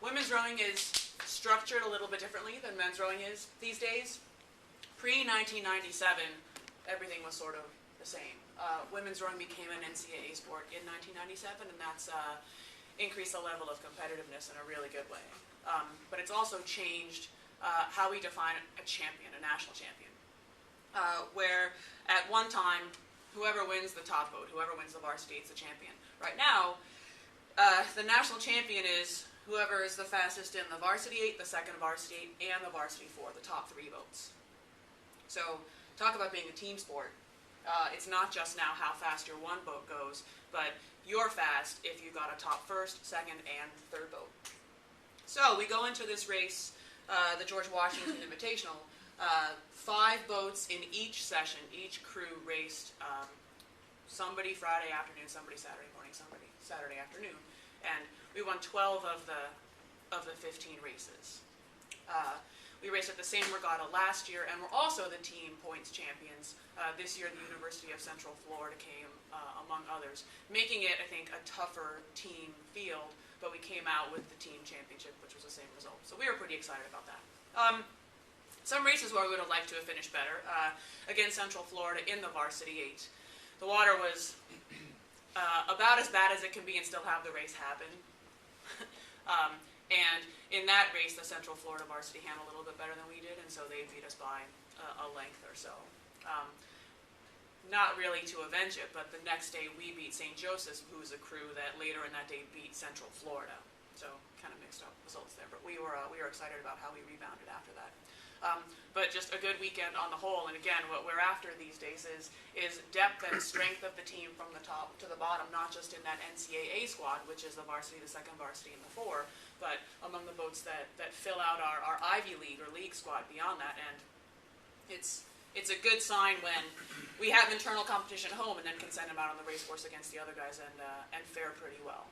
Women's rowing is structured a little bit differently than men's rowing is these days. Pre-1997, everything was sort of the same. Women's rowing became an NCAA sport in 1997, and that's increased the level of competitiveness in a really good way. But it's also changed how we define a champion, a national champion. Where at one time, whoever wins the top vote, whoever wins the varsity, it's the champion. Right now, the national champion is whoever is the fastest in the varsity 8, the second varsity 8, and the varsity 4, the top 3 votes. So, talk about being a team sport. It's not just now how fast your one boat goes, but you're fast if you got a top first, second, and third boat. So, we go into this race, the George Washington Invitational. 5 boats in each session. Each crew raced somebody Friday afternoon, somebody Saturday morning, somebody Saturday afternoon, and we won 12 of the 15 races. We raced at the same regatta last year, and we're also the team points champions. This year, the University of Central Florida came among others, making it, I think, a tougher team field, but we came out with the team championship, which was the same result. So we were pretty excited about that. Some races where we would have liked to have finished better. Again, Central Florida in the varsity 8. The water was about as bad as it can be and still have the race happen. And in that race, the Central Florida varsity handled a little bit better than we did, and so they beat us by a length or so. Not really to avenge it, but the next day we beat St. Joseph's, who's a crew that later in that day beat Central Florida. So kind of mixed up results there, but we were excited about how we rebounded after that. But just a good weekend on the whole, and again, what we're after these days is depth and strength of the team from the top to the bottom, not just in that NCAA squad, which is the varsity, the second varsity, and the 4, but among the boats that fill out our Ivy League or league squad beyond that. And it's a good sign when we have internal competition home and then can send them out on the race course against the other guys and fare pretty well.